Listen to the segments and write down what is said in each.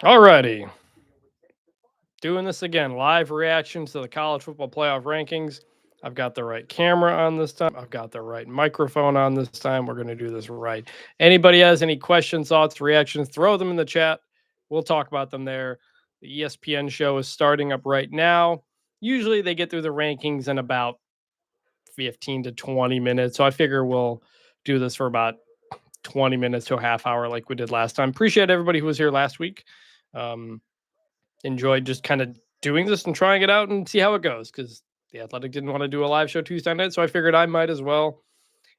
Alrighty. Doing this again. Live reactions to the college football playoff rankings. I've got the right camera on this time. I've got the right microphone on this time. We're going to do this right. Anybody has any questions, thoughts, reactions, throw them in the chat. We'll talk about them there. The ESPN show is starting up right now. Usually they get through the rankings in about 15 to 20 minutes. So I figure we'll do this for about 20 minutes to a half hour like we did last time. Appreciate everybody who was here last week. Enjoyed just kind of doing this and trying it out and see how it goes because the Athletic didn't want to do a live show Tuesday night. So I figured I might as well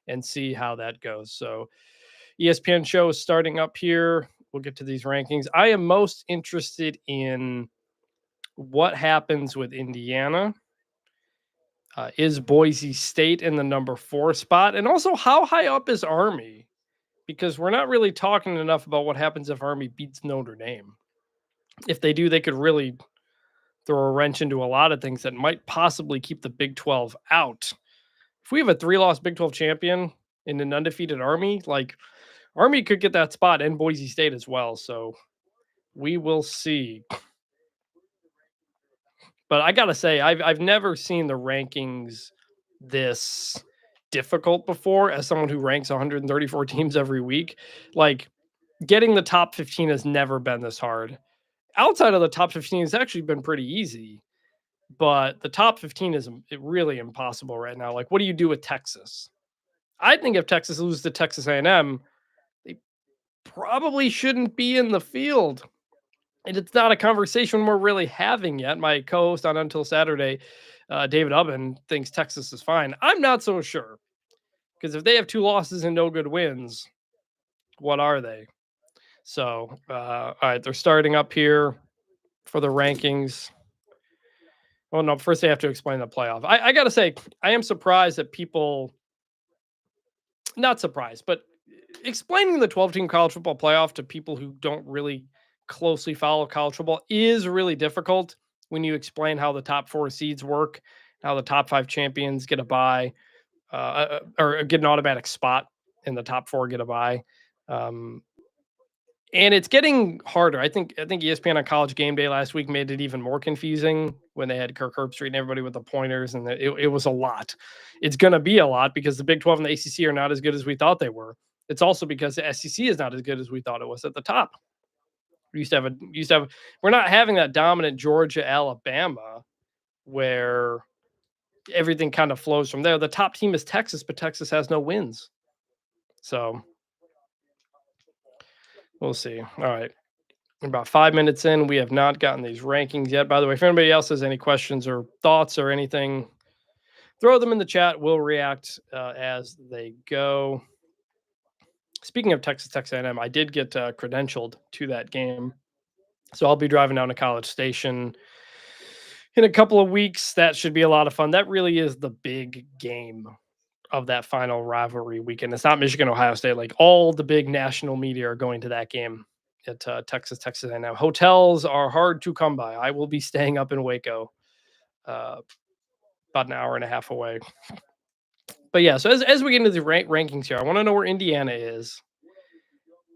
and see how that goes. So ESPN show is starting up here. We'll get to these rankings. I am most interested in what happens with Indiana. Is Boise State in the number 4 spot? And also, how high up is Army? Because we're not really talking enough about what happens if Army beats Notre Dame. If they do, they could really throw a wrench into a lot of things that might possibly keep the Big 12 out. If we have a 3-loss Big 12 champion in an undefeated Army, like Army could get that spot and Boise State as well. So we will see. But I gotta say, I've never seen the rankings this difficult before as someone who ranks 134 teams every week. Like getting the top 15 has never been this hard. Outside of the top 15 has actually been pretty easy, but the top 15 is really impossible right now. Like, what do you do with Texas? I think if Texas loses to Texas A&M, they probably shouldn't be in the field. And it's not a conversation we're really having yet. My co-host on Until Saturday, David Ubben, thinks Texas is fine. I'm not so sure because if they have 2 losses and no good wins, what are they? So, all right, they're starting up here for the rankings. Well, no, first they have to explain the playoff. I got to say, I am surprised that people, not surprised, but explaining the 12-team college football playoff to people who don't really closely follow college football is really difficult when you explain how the top 4 seeds work, how the top 5 champions get a bye, or get an automatic spot, and the top 4 get a bye. And it's getting harder. I think ESPN on College Game Day last week made it even more confusing when they had Kirk Herbstreit and everybody with the pointers, and it was a lot. It's going to be a lot because the Big 12 and the ACC are not as good as we thought they were. It's also because the SEC is not as good as we thought it was at the top. We used to have. We're not having that dominant Georgia, Alabama, where everything kind of flows from there. The top team is Texas, but Texas has no wins. So we'll see. All right. About 5 minutes in, we have not gotten these rankings yet. By the way, if anybody else has any questions or thoughts or anything, throw them in the chat. We'll react as they go. Speaking of Texas A&M, I did get credentialed to that game. So I'll be driving down to College Station in a couple of weeks. That should be a lot of fun. That really is the big game of that final rivalry weekend. It's not Michigan, Ohio State. Like all the big national media are going to that game at Texas A&M. Hotels are hard to come by. I will be staying up in Waco, about an hour and a half away. But yeah, so as we get into the rankings here, I want to know where Indiana is,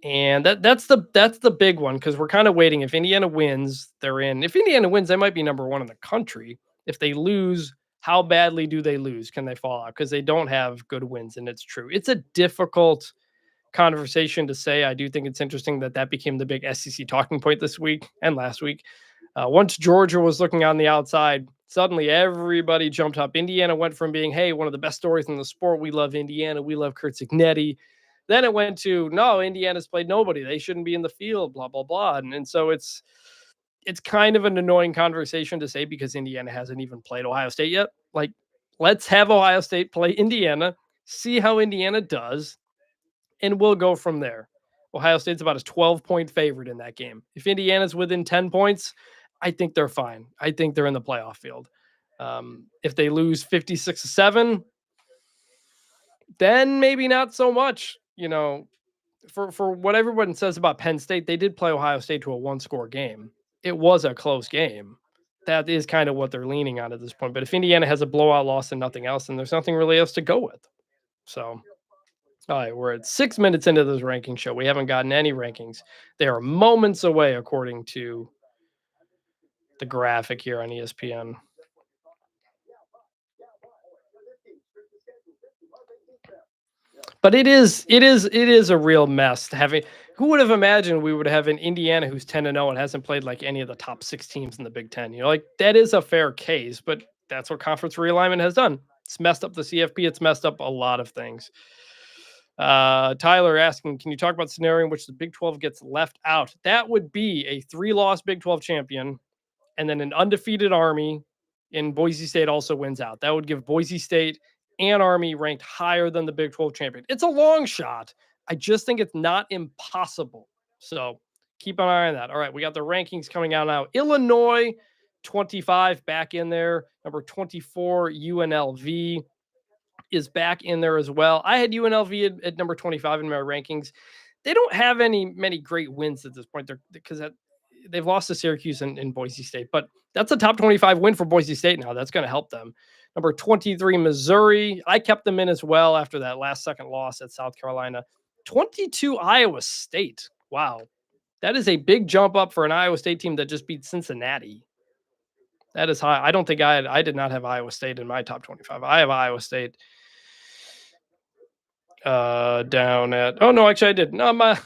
and that's the big one because we're kind of waiting. If Indiana wins, they're in. If Indiana wins, they might be number 1 in the country. If they lose, how badly do they lose? Can they fall out? Because they don't have good wins, and it's true. It's a difficult conversation to say. I do think it's interesting that became the big SEC talking point this week and last week. Once Georgia was looking on the outside, suddenly everybody jumped up. Indiana went from being, hey, one of the best stories in the sport. We love Indiana. We love Kurt Signetti. Then it went to, no, Indiana's played nobody. They shouldn't be in the field, blah, blah, blah. And so it's kind of an annoying conversation to say because Indiana hasn't even played Ohio State yet. Like, let's have Ohio State play Indiana, see how Indiana does, and we'll go from there. Ohio State's about a 12-point favorite in that game. If Indiana's within 10 points, I think they're fine. I think they're in the playoff field. If they lose 56-7, then maybe not so much. You know, for what everyone says about Penn State, they did play Ohio State to a 1-score game. It was a close game. That is kind of what they're leaning on at this point. But if Indiana has a blowout loss and nothing else, then there's nothing really else to go with. So All right, we're at 6 minutes into this ranking show. We haven't gotten any rankings. They are moments away, according to the graphic here on ESPN. But it is a real mess to having. Who would have imagined we would have an Indiana who's 10-0 and hasn't played like any of the top 6 teams in the Big 10? Like that is a fair case, but that's what conference realignment has done. It's messed up the CFP, it's messed up a lot of things. Tyler asking, can you talk about the scenario in which the Big 12 gets left out? That would be a 3-loss Big 12 champion and then an undefeated Army in Boise State also wins out. That would give Boise State and Army ranked higher than the Big 12 champion. It's a long shot. I just think it's not impossible. So keep an eye on that. All right, we got the rankings coming out now. Illinois, 25 back in there. Number 24, UNLV is back in there as well. I had UNLV at number 25 in my rankings. They don't have many great wins at this point. Because they've lost to Syracuse and Boise State, but that's a top 25 win for Boise State now. That's going to help them. Number 23, Missouri. I kept them in as well after that last second loss at South Carolina. 22, Iowa State. Wow. That is a big jump up for an Iowa State team that just beat Cincinnati. That is high. I don't think I did not have Iowa State in my top 25. I have Iowa State down at, oh no, actually I did. No,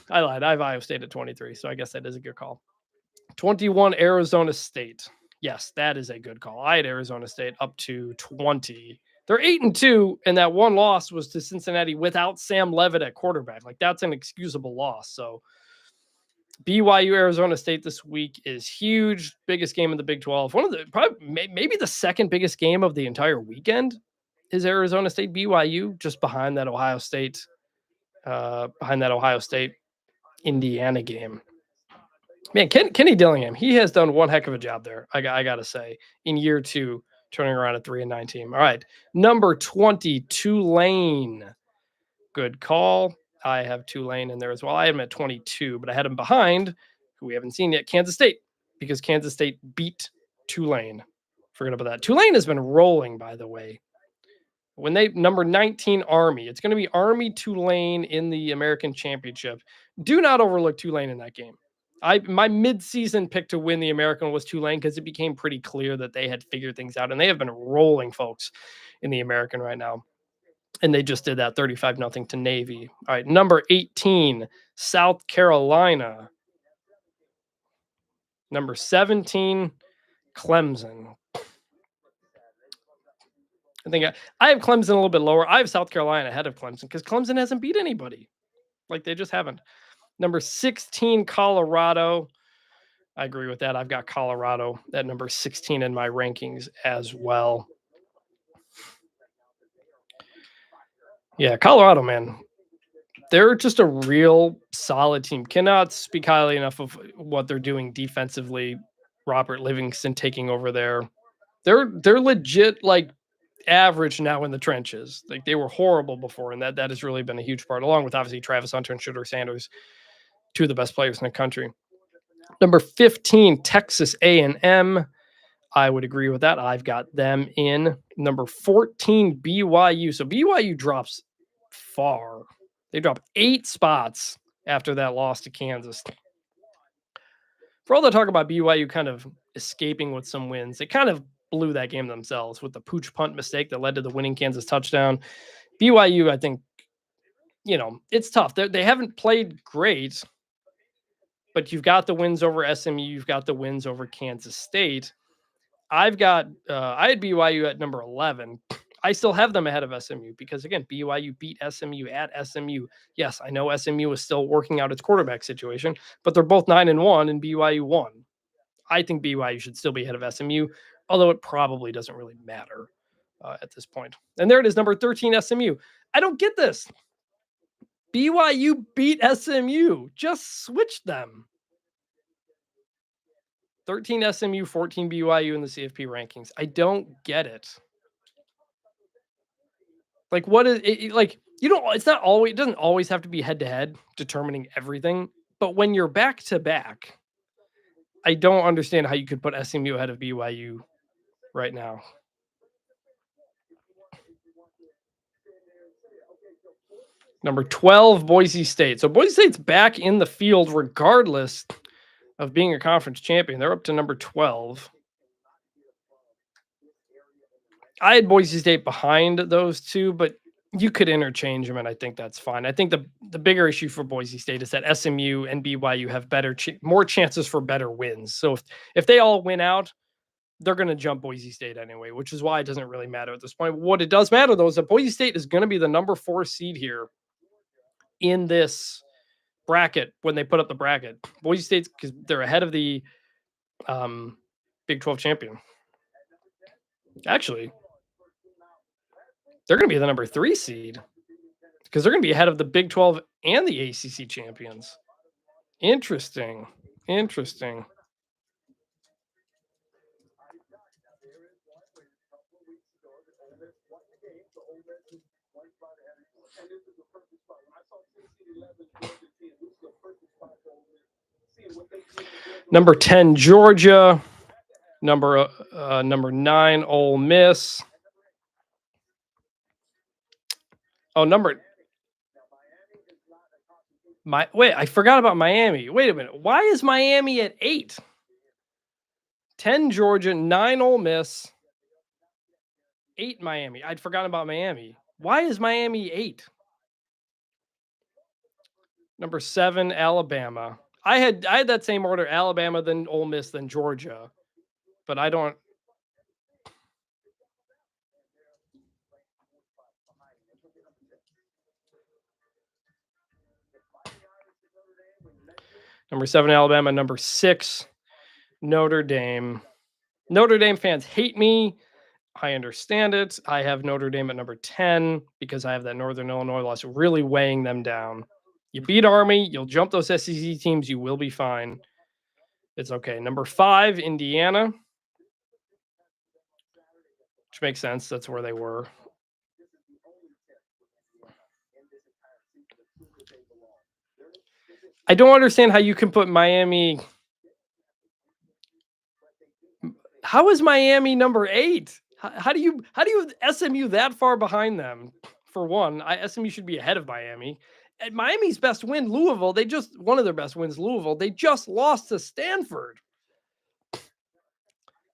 I lied. I have Iowa State at 23. So I guess that is a good call. 21, Arizona State. Yes, that is a good call. I had Arizona State up to 20. They're 8-2, and that one loss was to Cincinnati without Sam Levitt at quarterback. Like that's an excusable loss. So BYU Arizona State this week is huge. Biggest game in the Big 12. One of the probably maybe the second biggest game of the entire weekend is Arizona State BYU, just behind that Ohio State Indiana game. Man, Kenny Dillingham, he has done one heck of a job there. I gotta say, in year 2, turning around a 3-9 team. All right, number 20, Tulane. Good call. I have Tulane in there as well. I had him at 22, but I had him behind, who we haven't seen yet, Kansas State, because Kansas State beat Tulane. Forget about that. Tulane has been rolling, by the way. When they number 19 Army, it's going to be Army Tulane in the American Championship. Do not overlook Tulane in that game. My midseason pick to win the American was Tulane because it became pretty clear that they had figured things out, and they have been rolling folks in the American right now. And they just did that 35-0 to Navy. All right, number 18, South Carolina. Number 17, Clemson. I think I have Clemson a little bit lower. I have South Carolina ahead of Clemson because Clemson hasn't beat anybody. Like they just haven't. Number 16, Colorado. I agree with that. I've got Colorado at number 16 in my rankings as well. Yeah, Colorado, man. They're just a real solid team. Cannot speak highly enough of what they're doing defensively. Robert Livingston taking over there. They're legit like average now in the trenches. Like they were horrible before, and that has really been a huge part, along with obviously Travis Hunter and Shooter Sanders, two of the best players in the country. Number 15, Texas A&M. I would agree with that. I've got them in. Number 14, BYU. So BYU drops far. They drop 8 spots after that loss to Kansas. For all the talk about BYU kind of escaping with some wins, they kind of blew that game themselves with the pooch punt mistake that led to the winning Kansas touchdown. BYU, I think, it's tough. They haven't played great, but you've got the wins over SMU. You've got the wins over Kansas State. I had BYU at number 11. I still have them ahead of SMU because, again, BYU beat SMU at SMU. Yes, I know SMU is still working out its quarterback situation, but they're both 9-1 and BYU won. I think BYU should still be ahead of SMU, although it probably doesn't really matter at this point. And there it is, number 13, SMU. I don't get this. BYU beat SMU. Just switch them. 13 SMU, 14 BYU in the CFP rankings. I don't get it. Like, what is it? Like, it's not always, it doesn't always have to be head to head determining everything. But when you're back to back, I don't understand how you could put SMU ahead of BYU right now. Number 12, Boise State. So Boise State's back in the field regardless of being a conference champion. They're up to number 12. I had Boise State behind those two, but you could interchange them, and I think that's fine. I think the bigger issue for Boise State is that SMU and BYU have more chances for better wins. So if they all win out, they're going to jump Boise State anyway, which is why it doesn't really matter at this point. What it does matter though is that Boise State is going to be the number 4 seed here in this bracket when they put up the bracket. Boise State's because they're ahead of the Big 12 champion. Actually, they're going to be the number 3 seed because they're going to be ahead of the Big 12 and the ACC champions. Interesting. Number 10, Georgia. Number 9, Ole Miss. Oh, wait, I forgot about Miami. Wait a minute. Why is Miami at 8? 10 Georgia, 9 Ole Miss, 8 Miami. I'd forgotten about Miami. Why is Miami 8? Number 7, Alabama. I had that same order: Alabama, then Ole Miss, then Georgia. But I don't. Number 7, Alabama. Number 6, Notre Dame. Notre Dame fans hate me. I understand it. I have Notre Dame at number 10 because I have that Northern Illinois loss really weighing them down. You beat Army, you'll jump those SEC teams, you will be fine. It's okay. Number 5, Indiana, which makes sense. That's where they were. I don't understand how you can put Miami. How is Miami number 8? How do you SMU that far behind them? For one, SMU should be ahead of Miami. At Miami's best win, Louisville, one of their best wins, Louisville, they just lost to Stanford.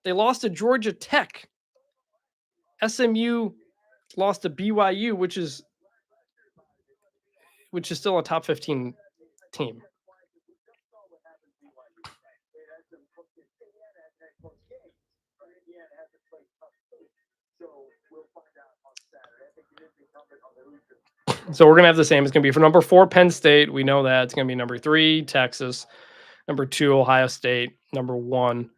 They lost to Georgia Tech. SMU lost to BYU, which is still a top 15 team. So we're going to have the same. It's going to be for number 4, Penn State. We know that. It's going to be number 3, Texas. Number 2, Ohio State. Number 1,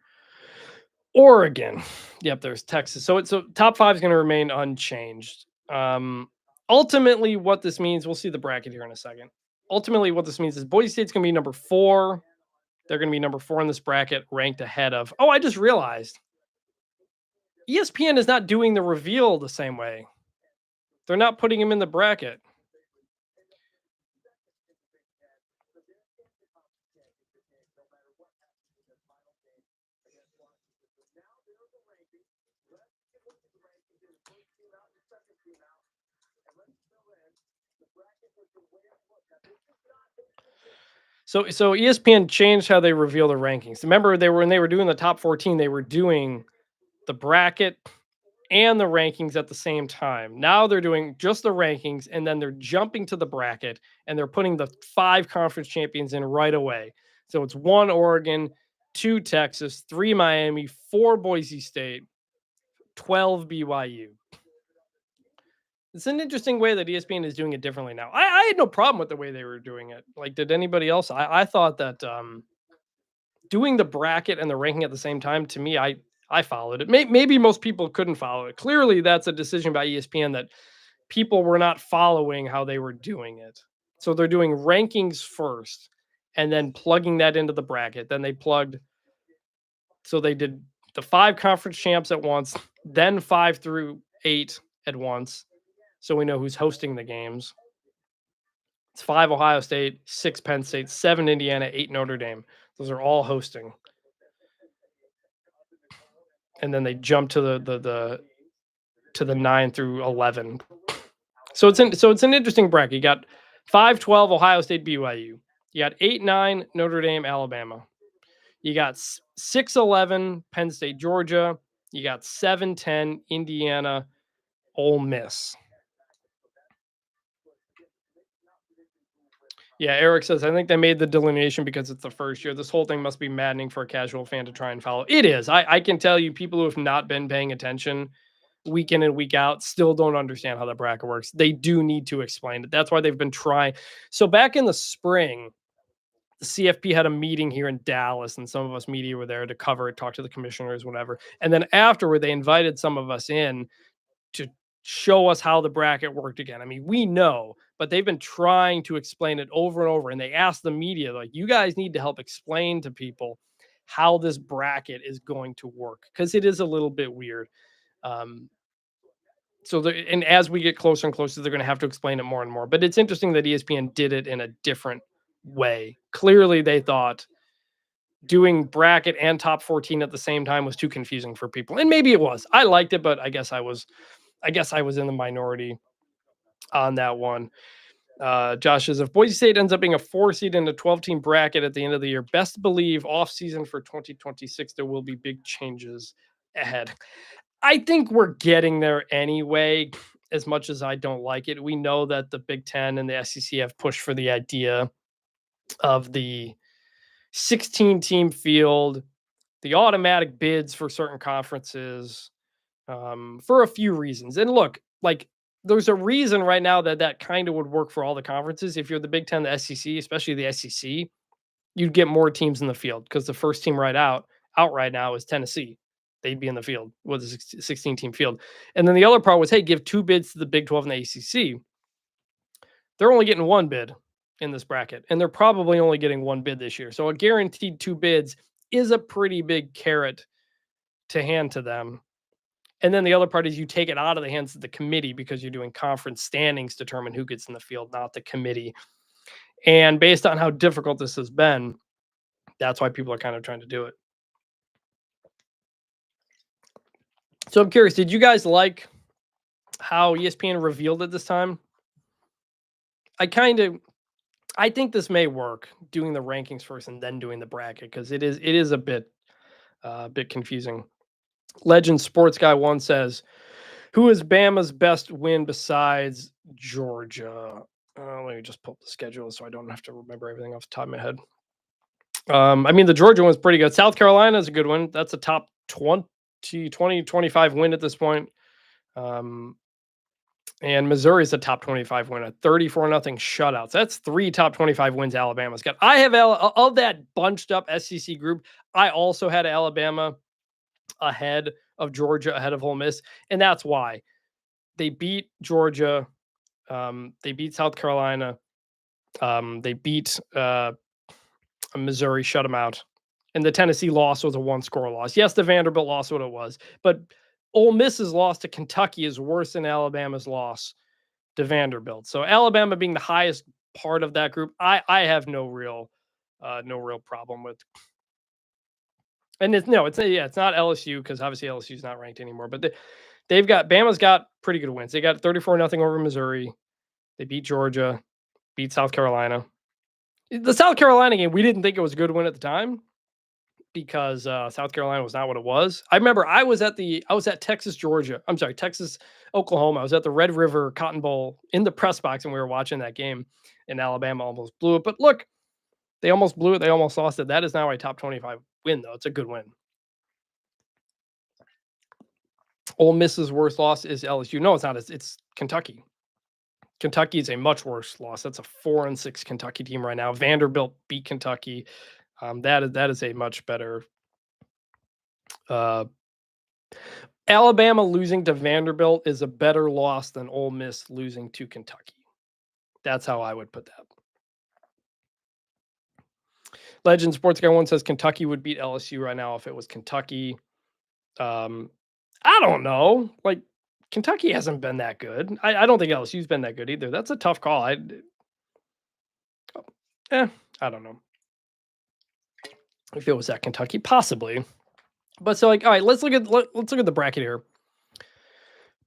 Oregon. Yep, there's Texas. So top 5 is going to remain unchanged. Ultimately, what this means, we'll see the bracket here in a second. Ultimately, what this means is Boise State's going to be number 4. They're going to be number 4 in this bracket, ranked ahead of. Oh, I just realized ESPN is not doing the reveal the same way. They're not putting him in the bracket. So ESPN changed how they reveal the rankings. Remember, when they were doing the top 14, they were doing the bracket and the rankings at the same time. Now they're doing just the rankings, and then they're jumping to the bracket, and they're putting the 5 conference champions in right away. So it's 1 Oregon, 2 Texas, 3 Miami, 4 Boise State, 12 BYU. It's an interesting way that ESPN is doing it differently now. I had no problem with the way they were doing it. Like, did anybody else? I thought that doing the bracket and the ranking at the same time, to me, I followed it. Maybe most people couldn't follow it. Clearly, that's a decision by ESPN that people were not following how they were doing it. So they're doing rankings first and then plugging that into the bracket. Then they did the 5 conference champs at once, then 5 through 8 at once. So we know who's hosting the games. It's 5 Ohio State, 6 Penn State, 7 Indiana, 8 Notre Dame. Those are all hosting. And then they jump to the 9 through 11 So it's an interesting bracket. You got 5-12 Ohio State BYU. You got 8-9 Notre Dame Alabama. You got 6-11 Penn State Georgia. You got 7-10 Indiana Ole Miss. Yeah, Eric says, I think they made the delineation because it's the first year. This whole thing must be maddening for a casual fan to try and follow. It is. I can tell you, people who have not been paying attention week in and week out still don't understand how the bracket works. They do need to explain it. That's why they've been trying. So back in the spring, the CFP had a meeting here in Dallas, and some of us media were there to cover it, talk to the commissioners, whatever. And then afterward, they invited some of us in to show us how the bracket worked again. I mean, we know, but they've been trying to explain it over and over. And they asked the media, like, you guys need to help explain to people how this bracket is going to work because it is a little bit weird. Um, and as we get closer and closer, they're going to have to explain it more and more. But it's interesting that ESPN did it in a different way. Clearly, they thought doing bracket and top 14 at the same time was too confusing for people, and maybe it was. I liked it, but I guess I was in the minority on that one. Josh says, if Boise State ends up being a 4 seed in a 12-team bracket at the end of the year, best believe off season for 2026 there will be big changes ahead. I think we're getting there anyway. As much as I don't like it, we know that the Big Ten and the SEC have pushed for the idea of the 16-team field, the automatic bids for certain conferences, for a few reasons. And look, like, there's a reason right now that kind of would work for all the conferences. If you're the Big Ten, the SEC, especially the SEC, you'd get more teams in the field because the first team out right now is Tennessee. They'd be in the field with a 16-team field. And then the other part was, hey, give 2 bids to the Big 12 and the ACC. They're only getting 1 bid in this bracket, and they're probably only getting 1 bid this year. So a guaranteed 2 bids is a pretty big carrot to hand to them. And then the other part is you take it out of the hands of the committee because you're doing conference standings to determine who gets in the field, not the committee. And based on how difficult this has been, that's why people are kind of trying to do it. So I'm curious, did you guys like how ESPN revealed it this time? I think this may work, doing the rankings first and then doing the bracket, because it is a bit confusing. Legend Sports Guy 1 says, who is Bama's best win besides Georgia? Let me just pull up the schedule so I don't have to remember everything off the top of my head. I mean, the Georgia one's pretty good. South Carolina is a good one. That's a top 20, 25 win at this point. And Missouri is a top 25 win, a 34-0 shutouts. That's 3 top 25 wins Alabama's got. I have of that bunched up SEC group, I also had Alabama ahead of Georgia, ahead of Ole Miss, and that's why they beat Georgia, they beat South Carolina, they beat Missouri, shut them out, and the Tennessee loss was a 1-score loss. Yes, the Vanderbilt loss, what it was, but Ole Miss's loss to Kentucky is worse than Alabama's loss to Vanderbilt. So Alabama being the highest part of that group, I have no real problem with. And it's not LSU, because obviously LSU is not ranked anymore. But Bama's got pretty good wins. They got 34-0 over Missouri. They beat Georgia, beat South Carolina. The South Carolina game, we didn't think it was a good win at the time because South Carolina was not what it was. I remember I was at Texas, Oklahoma. I was at the Red River Cotton Bowl in the press box, and we were watching that game, and Alabama almost blew it. But look, they almost blew it. They almost lost it. That is now a top 25 win, though. It's a good win. Ole Miss's worst loss is LSU. No, it's not. It's Kentucky. Kentucky is a much worse loss. That's a 4-6 Kentucky team right now. Vanderbilt beat Kentucky. That is a much better. Alabama losing to Vanderbilt is a better loss than Ole Miss losing to Kentucky. That's how I would put that. Legend Sports Guy 1 says Kentucky would beat LSU right now if it was Kentucky. I don't know. Like, Kentucky hasn't been that good. I don't think LSU's been that good either. That's a tough call. I don't know. If it was at Kentucky, possibly. But so, like, all right, let's look at the bracket here.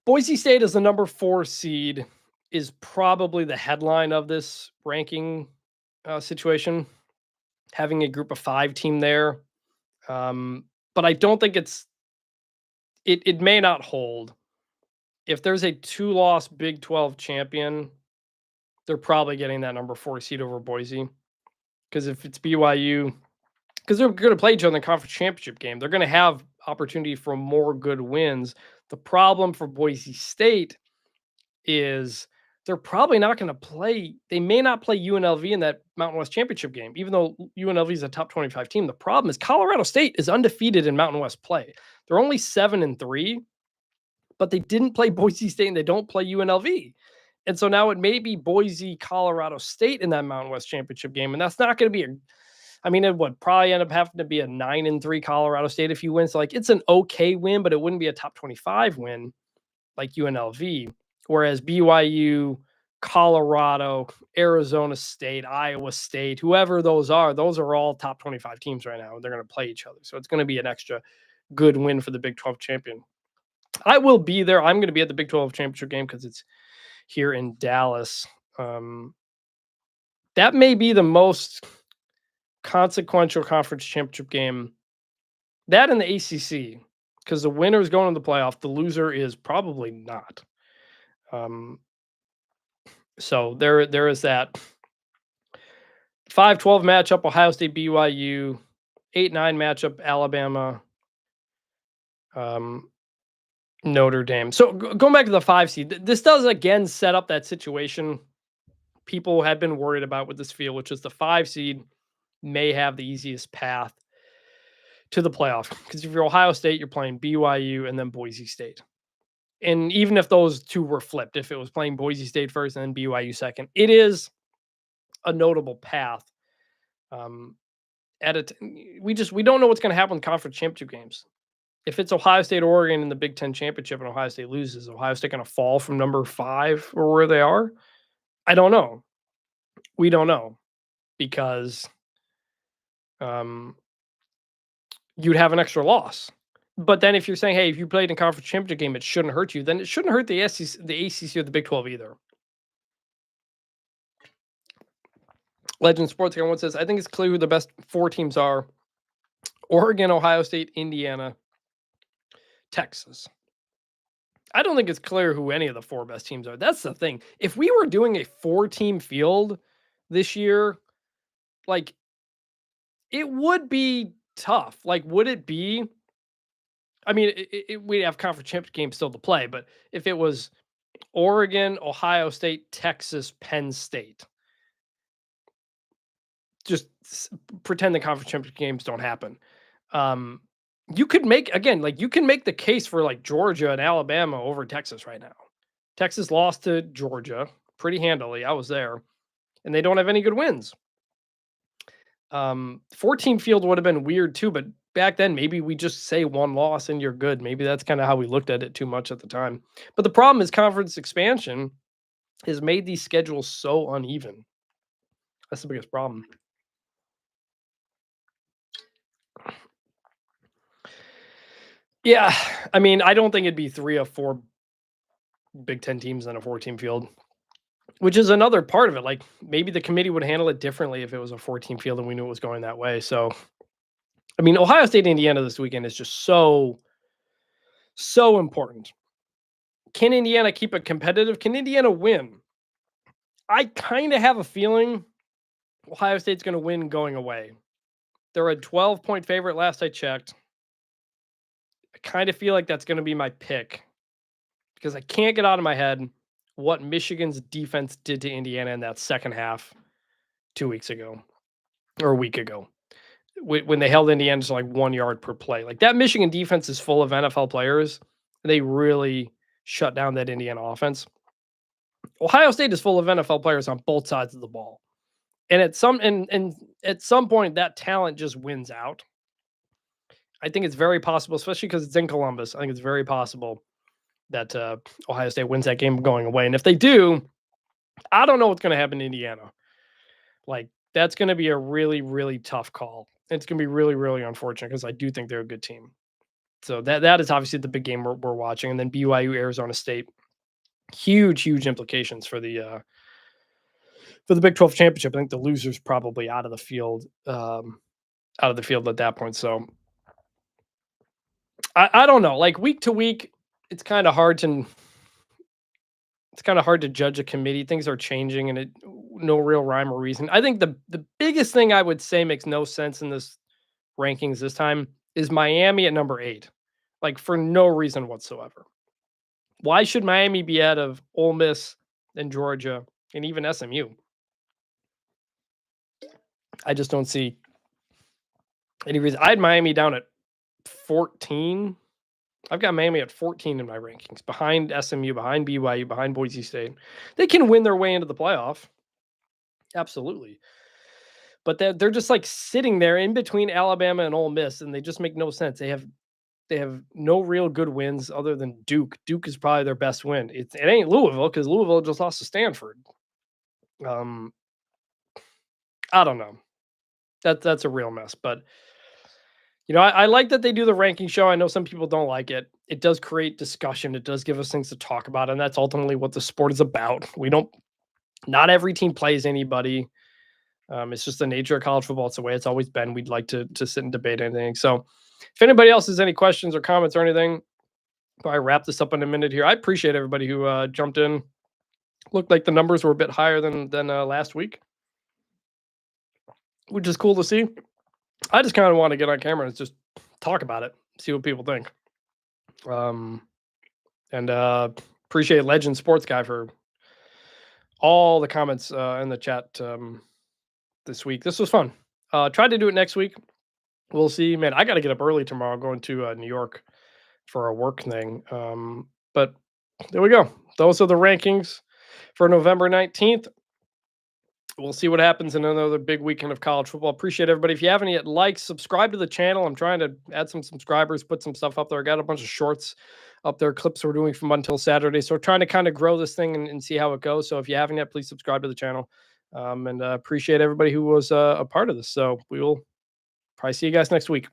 Boise State is the number 4 seed is probably the headline of this ranking situation. Having a group of 5 team there, but I don't think it may not hold. If there's a 2-loss Big 12 champion, they're probably getting that number 4 seed over Boise. Because if it's BYU, because they're going to play each other in the conference championship game, they're going to have opportunity for more good wins. The problem for Boise State is they're probably not going to play. They may not play UNLV in that Mountain West championship game, even though UNLV is a top 25 team. The problem is Colorado State is undefeated in Mountain West play. They're only 7-3, but they didn't play Boise State and they don't play UNLV. And so now it may be Boise, Colorado State in that Mountain West championship game. And that's not going to be it would probably end up having to be a 9-3 Colorado State if you win. So like it's an okay win, but it wouldn't be a top 25 win like UNLV. Whereas BYU, Colorado, Arizona State, Iowa State, whoever those are all top 25 teams right now. And they're going to play each other. So it's going to be an extra good win for the Big 12 champion. I will be there. I'm going to be at the Big 12 championship game because it's here in Dallas. That may be the most consequential conference championship game. That in the ACC, because the winner is going to the playoff. The loser is probably not. So there is that 5-12 matchup, Ohio State, BYU, 8-9 matchup, Alabama, Notre Dame. So going back to the 5 seed, this does again set up that situation people had been worried about with this field, which is the 5 seed may have the easiest path to the playoff. Because if you're Ohio State, you're playing BYU and then Boise State. And even if those two were flipped, if it was playing Boise State first and then BYU second, it is a notable path. We don't know what's going to happen in conference championship games. If it's Ohio State, Oregon in the Big Ten championship and Ohio State loses, is Ohio State going to fall from number 5 or where they are? I don't know. We don't know because you'd have an extra loss. But then if you're saying, hey, if you played in conference championship game, it shouldn't hurt you, then it shouldn't hurt the SEC, the ACC or the Big 12 either. Legend Sports Guy says, I think it's clear who the best 4 teams are. Oregon, Ohio State, Indiana, Texas. I don't think it's clear who any of the 4 best teams are. That's the thing. If we were doing a 4-team field this year, like, it would be tough. Like, would it be? I mean, we'd have conference championship games still to play, but if it was Oregon, Ohio State, Texas, Penn State, just pretend the conference championship games don't happen. You could make, again, like you can make the case for like Georgia and Alabama over Texas right now. Texas lost to Georgia pretty handily. I was there, and they don't have any good wins. 14 field would have been weird too, but back then maybe we just say 1 loss and you're good. Maybe that's kind of how we looked at it too much at the time. But the problem is conference expansion has made these schedules so uneven. That's the biggest problem. Yeah, I mean, I don't think it'd be 3 of 4 Big Ten teams in a 4-team field, which is another part of it. Like maybe the committee would handle it differently if it was a 4-team field and we knew it was going that way. So, I mean, Ohio State, Indiana this weekend is just so important. Can Indiana keep it competitive? Can Indiana win? I kind of have a feeling Ohio State's going to win going away. They're a 12-point favorite last I checked. I kind of feel like that's going to be my pick because I can't get out of my head what Michigan's defense did to Indiana in that second half 2 weeks ago or a week ago when they held Indiana to like 1 yard per play. Like that Michigan defense is full of NFL players. They really shut down that Indiana offense. Ohio State is full of NFL players on both sides of the ball. And at some point that talent just wins out. I think it's very possible, especially because it's in Columbus. I think it's very possible that Ohio State wins that game going away. And if they do, I don't know what's going to happen in Indiana. Like, that's going to be a really, really tough call. It's going to be really, really unfortunate because I do think they're a good team. So that is obviously the big game we're watching. And then BYU, Arizona State. Huge, huge implications for the Big 12 championship. I think the loser's probably out of the field at that point. So I don't know. Like week to week, it's kind of hard to it's kind of hard to judge a committee. Things are changing, and no real rhyme or reason. I think the biggest thing I would say makes no sense in this rankings this time is Miami at number 8, like for no reason whatsoever. Why should Miami be out of Ole Miss and Georgia and even SMU? I just don't see any reason. I had Miami down at 14. I've got Miami at 14 in my rankings, behind SMU, behind BYU, behind Boise State. They can win their way into the playoff, absolutely. But they're just like sitting there in between Alabama and Ole Miss, and they just make no sense. They have no real good wins other than Duke. Duke is probably their best win. It ain't Louisville because Louisville just lost to Stanford. Um, I don't know. That's a real mess. But I like that they do the ranking show. I know some people don't like it. It does create discussion. It does give us things to talk about, and that's ultimately what the sport is about. We don't. Not every team plays anybody. It's just the nature of college football. It's the way it's always been. We'd like to sit and debate anything. So, if anybody else has any questions or comments or anything, probably wrap this up in a minute here. I appreciate everybody who jumped in. Looked like the numbers were a bit higher than last week, which is cool to see. I just kind of want to get on camera and just talk about it, see what people think. Um, and appreciate Legend Sports Guy for all the comments in the chat this week. This was fun. Tried to do it next week. We'll see. Man, I got to get up early tomorrow, going to New York for a work thing. But there we go. Those are the rankings for November 19th. We'll see what happens in another big weekend of college football. Appreciate everybody. If you haven't yet, like, subscribe to the channel. I'm trying to add some subscribers, put some stuff up there. I got a bunch of shorts up there, clips we're doing from until Saturday. So we're trying to kind of grow this thing and see how it goes. So if you haven't yet, please subscribe to the channel. And appreciate everybody who was a part of this. So we will probably see you guys next week.